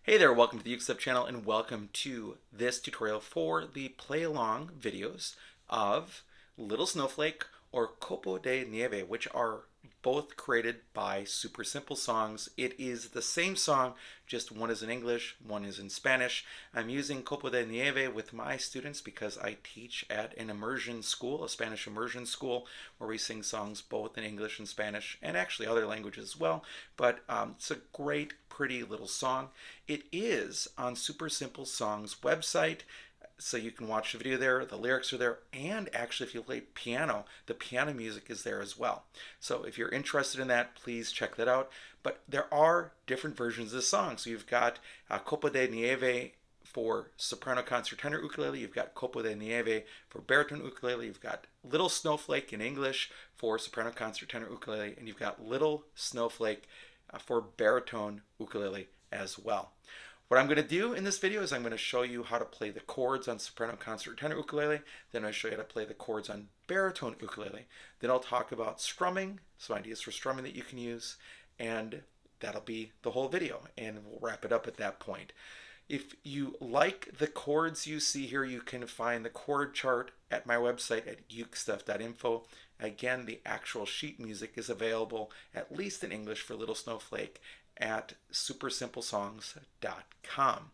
Hey there, welcome to the UkeStuff channel and welcome to this tutorial for the play along videos of Little Snowflake or Copo de Nieve, which are both created by Super Simple Songs. It is the same song, just one is in English, one is in Spanish. I'm using Copo de Nieve with my students because I teach at an immersion school, a Spanish immersion school, where we sing songs both in English and Spanish and actually other languages as well. But it's a great, pretty little song. It is on Super Simple Songs website, so you can watch the video there. The lyrics are there, and actually if you play piano, the piano music is there as well. So if you're interested in that, please check that out. But there are different versions of the song. So you've got Copo de Nieve for soprano, concert, tenor ukulele. You've got Copo de Nieve for baritone ukulele. You've got Little Snowflake in English for soprano, concert, tenor ukulele, and you've got Little Snowflake for baritone ukulele as well. What I'm going to do in this video is I'm going to show you how to play the chords on soprano, concert, tenor ukulele. Then I'll show you how to play the chords on baritone ukulele. Then I'll talk about strumming, some ideas for strumming that you can use, and that'll be the whole video, and we'll wrap it up at that point. If you like the chords you see here, you can find the chord chart at my website at UkeStuff.info. Again, the actual sheet music is available, at least in English, for Little Snowflake at supersimplesongs.com.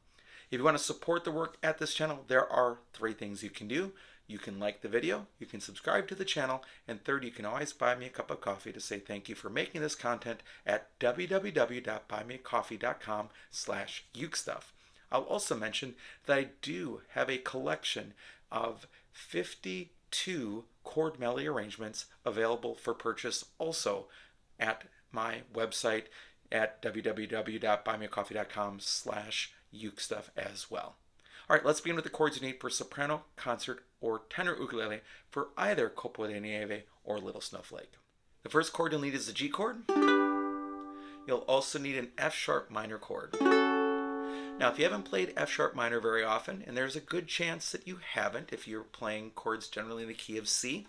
If you want to support the work at this channel, there are three things you can do. You can like the video, you can subscribe to the channel, and third, you can always buy me a cup of coffee to say thank you for making this content at www.buymeacoffee.com/UkeStuff. I'll also mention that I do have a collection of 52 chord melody arrangements available for purchase also at my website at www.buymeacoffee.com/UkeStuff as well. All right, let's begin with the chords you need for soprano, concert, or tenor ukulele for either Copo de Nieve or Little Snowflake. The first chord you'll need is the G chord. You'll also need an F sharp minor chord. Now, if you haven't played F sharp minor very often, and there's a good chance that you haven't if you're playing chords generally in the key of C,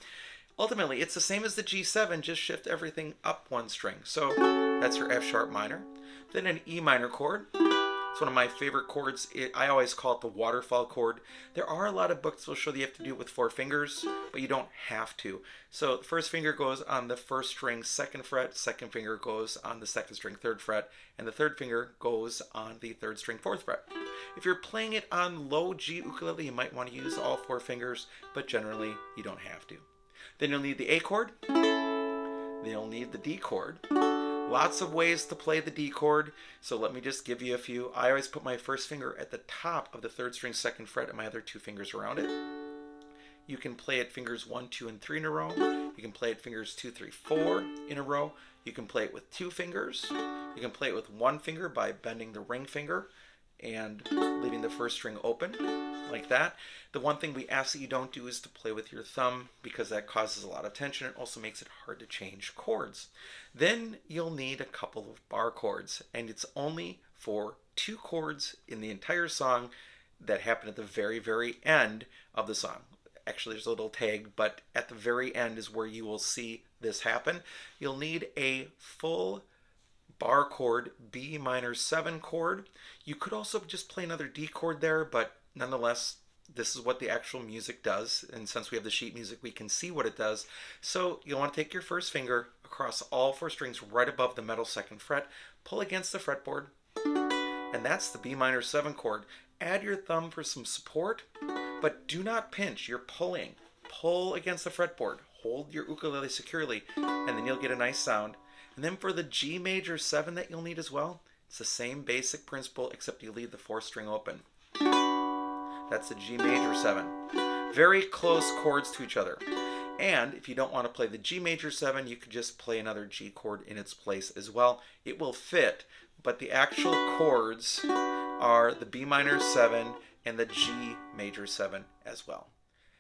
ultimately it's the same as the G7, just shift everything up one string. So that's your F sharp minor. Then an E minor chord. It's one of my favorite chords. I always call it the waterfall chord. There are a lot of books that will show that you have to do it with 4 fingers, but you don't have to. So the first finger goes on the first string, 2nd fret, second finger goes on the 2nd string, 3rd fret, and the third finger goes on the 3rd string, 4th fret. If you're playing it on low G ukulele, you might want to use all 4 fingers, but generally you don't have to. Then you'll need the A chord. Then you'll need the D chord. Lots of ways to play the D chord, so let me just give you a few. I always put my first finger at the top of the 3rd string, 2nd fret, and my other 2 fingers around it. You can play it fingers 1, 2, and 3 in a row. You can play it fingers 2, 3, 4 in a row. You can play it with 2 fingers. You can play it with 1 finger by bending the ring finger and leaving the first string open like that. The one thing we ask that you don't do is to play with your thumb because that causes a lot of tension. It also makes it hard to change chords. Then you'll need a couple of bar chords, and it's only for 2 chords in the entire song that happen at the very, very end of the song. Actually, there's a little tag, but at the very end is where you will see this happen. You'll need a full bar chord, B minor 7 chord. You could also just play another D chord there, but nonetheless, this is what the actual music does, and since we have the sheet music, we can see what it does. So you'll want to take your first finger across all 4 strings right above the middle 2nd fret, pull against the fretboard, and that's the B minor 7 chord. Add your thumb for some support, but do not pinch. You're pulling. Pull against the fretboard. Hold your ukulele securely, and then you'll get a nice sound. And then for the G major 7 that you'll need as well, it's the same basic principle except you leave the 4th string open. That's the G major 7. Very close chords to each other. And if you don't want to play the G major 7, you could just play another G chord in its place as well. It will fit, but the actual chords are the B minor 7 and the G major 7 as well.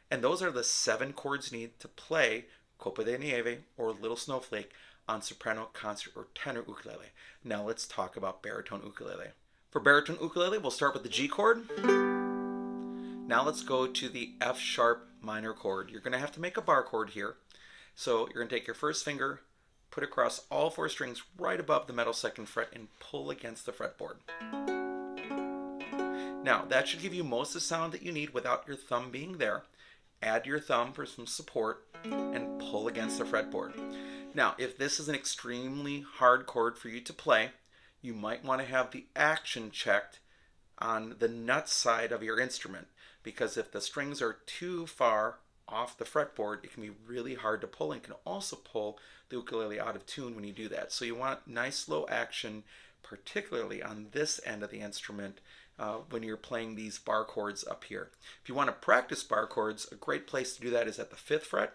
And those are the 7 chords you need to play Copo de Nieve or Little Snowflake on soprano, concert, or tenor ukulele. Now let's talk about baritone ukulele. For baritone ukulele, we'll start with the G chord. Now let's go to the F sharp minor chord. You're going to have to make a bar chord here. So you're going to take your first finger, put across all 4 strings right above the middle 2nd fret, and pull against the fretboard. Now, that should give you most of the sound that you need without your thumb being there. Add your thumb for some support and pull against the fretboard. Now, if this is an extremely hard chord for you to play, you might want to have the action checked on the nut side of your instrument, because if the strings are too far off the fretboard, it can be really hard to pull and can also pull the ukulele out of tune when you do that. So you want nice slow action, particularly on this end of the instrument when you're playing these bar chords up here. If you want to practice bar chords, a great place to do that is at the 5th fret.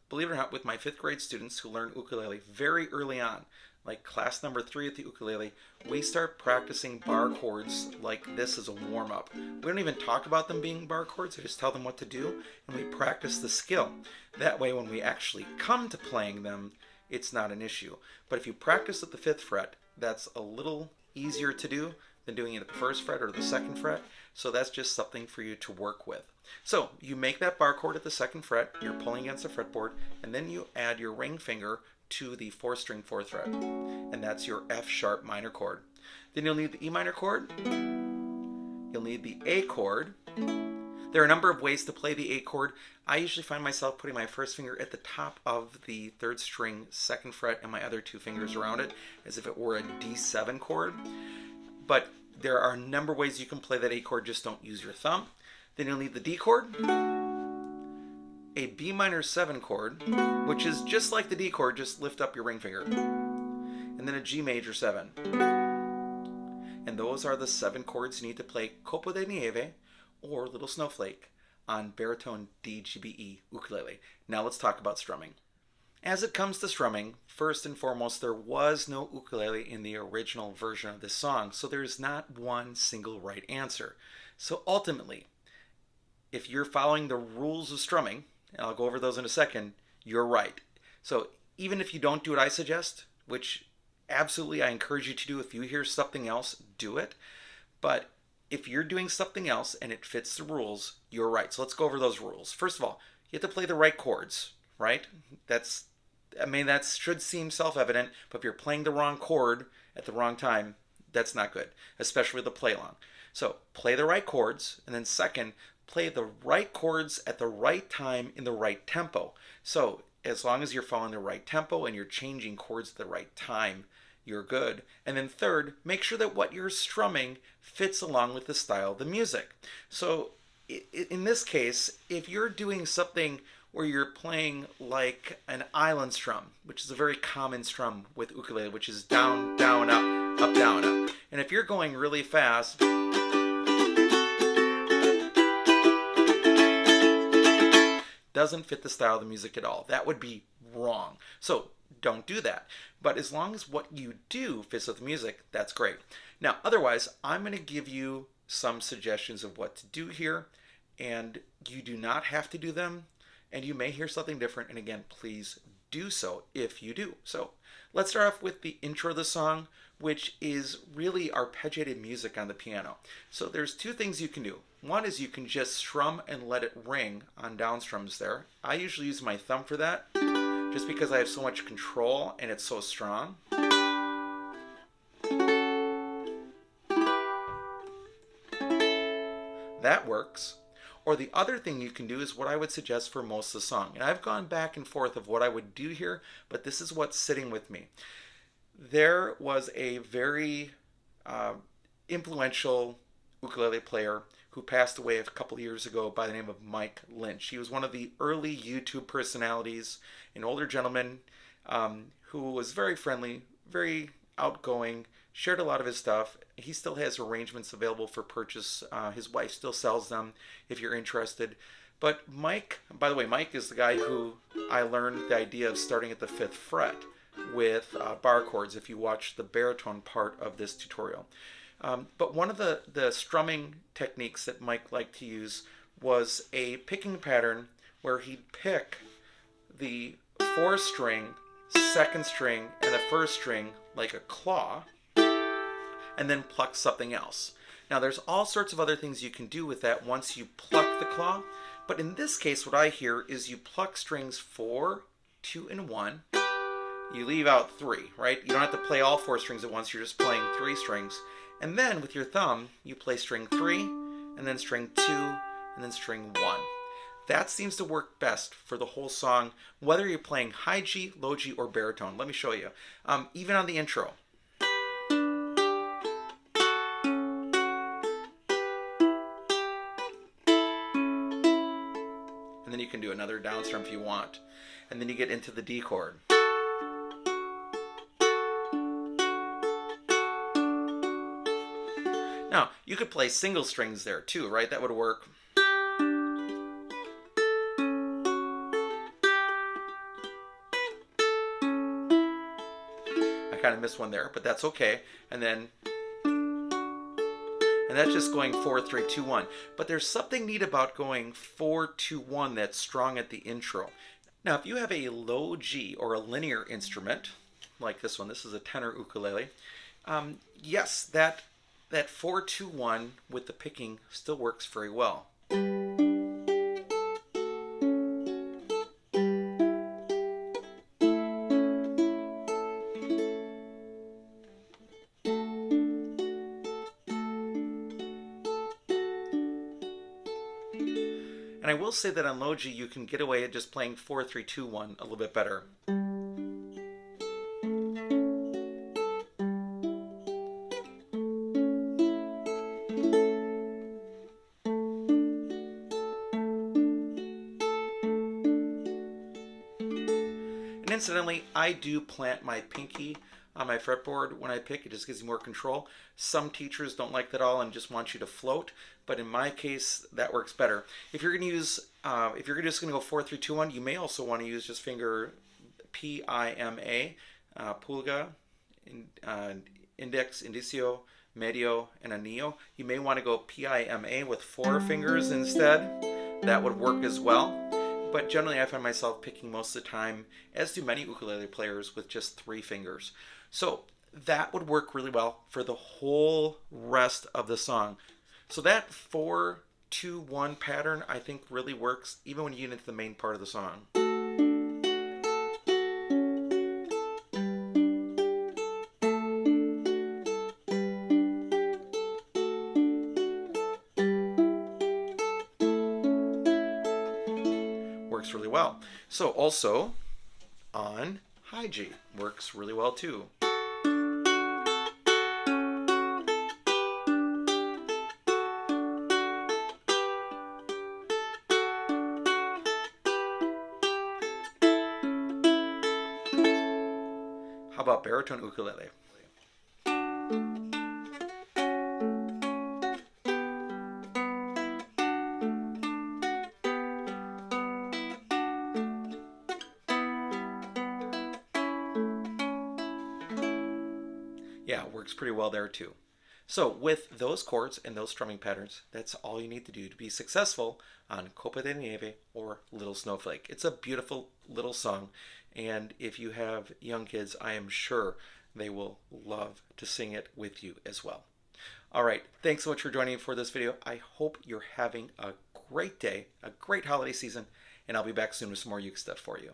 Believe it or not, with my 5th grade students who learn ukulele very early on, like class number 3 at the ukulele, we start practicing bar chords like this as a warm-up. We don't even talk about them being bar chords, I just tell them what to do, and we practice the skill. That way when we actually come to playing them, it's not an issue. But if you practice at the 5th fret, that's a little easier to do than doing it at the 1st fret or the 2nd fret, so that's just something for you to work with. So you make that bar chord at the 2nd fret, you're pulling against the fretboard, and then you add your ring finger to the 4-string 4th fret, and that's your F sharp minor chord. Then you'll need the E minor chord, you'll need the A chord. There are a number of ways to play the A chord. I usually find myself putting my first finger at the top of the 3rd string 2nd fret and my other 2 fingers around it as if it were a D7 chord. But there are a number of ways you can play that A chord, just don't use your thumb. Then you'll need the D chord, a B minor 7 chord, which is just like the D chord, just lift up your ring finger, and then a G major 7. And those are the 7 chords you need to play Copo de Nieve or Little Snowflake on baritone DGBE ukulele. Now let's talk about strumming. As it comes to strumming, first and foremost, there was no ukulele in the original version of this song, so there's not one single right answer. So ultimately, if you're following the rules of strumming, and I'll go over those in a second, you're right. So even if you don't do what I suggest, which absolutely I encourage you to do, if you hear something else, do it. But if you're doing something else and it fits the rules, you're right. So let's go over those rules. First of all, you have to play the right chords, right? That should seem self-evident, but if you're playing the wrong chord at the wrong time, that's not good, especially with the play along. So play the right chords, and then second, play the right chords at the right time in the right tempo. So as long as you're following the right tempo and you're changing chords at the right time, you're good. And then third, make sure that what you're strumming fits along with the style of the music. So in this case, if you're doing something where you're playing like an island strum, which is a very common strum with ukulele, which is down, down, up, down, up. And if you're going really fast, doesn't fit the style of the music at all. That would be wrong. So don't do that. But as long as what you do fits with the music, that's great. Now, otherwise, I'm going to give you some suggestions of what to do here, and you do not have to do them, and you may hear something different, and again, please do so if you do. So let's start off with the intro of the song, which is really arpeggiated music on the piano. So there's 2 things you can do. One is you can just strum and let it ring on down strums there. I usually use my thumb for that, just because I have so much control and it's so strong. That works. Or the other thing you can do is what I would suggest for most of the song. And I've gone back and forth of what I would do here, but this is what's sitting with me. There was a very influential ukulele player who passed away a couple years ago by the name of Mike Lynch. He was one of the early YouTube personalities, an older gentleman who was very friendly, very outgoing, shared a lot of his stuff. He still has arrangements available for purchase. His wife still sells them if you're interested. But Mike, by the way, Mike is the guy who I learned the idea of starting at the 5th fret with bar chords, if you watch the baritone part of this tutorial. But one of the strumming techniques that Mike liked to use was a picking pattern where he'd pick the 4th string, 2nd string, and the 1st string like a claw, and then pluck something else. Now there's all sorts of other things you can do with that once you pluck the claw, but in this case what I hear is you pluck strings 4, 2, and 1. You leave out 3, right? You don't have to play all 4 strings at once, you're just playing 3 strings. And then with your thumb, you play string 3, and then string 2, and then string 1. That seems to work best for the whole song, whether you're playing high G, low G, or baritone. Let me show you. Even on the intro. And then you can do another down strum if you want. And then you get into the D chord. Now, you could play single strings there too, right? That would work. I kind of missed one there, but that's okay. And that's just going 4, 3, 2, 1. But there's something neat about going 4, 2, 1 that's strong at the intro. Now, if you have a low G or a linear instrument, like this one, this is a tenor ukulele, yes, that 4, 2, 1 with the picking still works very well. And I will say that on low G you can get away at just playing 4, 3, 2, 1 a little bit better. And incidentally, I do plant my pinky on my fretboard when I pick. It just gives you more control. Some teachers don't like that at all and just want you to float, but in my case that works better. If you're going to use if you're just going to go 4, 3, 2, 1, you may also want to use just finger P-I-M-A, pulga, index, indicio, medio, and anillo. You may want to go P-I-M-A with 4 fingers instead. That would work as well. But generally I find myself picking most of the time, as do many ukulele players, with just 3 fingers. So that would work really well for the whole rest of the song. So that 4, 2, 1 pattern I think really works even when you get into the main part of the song. Works really well. So also on high G works really well too. How about baritone ukulele? Yeah, it works pretty well there too. So with those chords and those strumming patterns, that's all you need to do to be successful on Copo de Nieve or Little Snowflake. It's a beautiful little song, and if you have young kids, I am sure they will love to sing it with you as well. All right, thanks so much for joining me for this video. I hope you're having a great day, a great holiday season, and I'll be back soon with some more Uke stuff for you.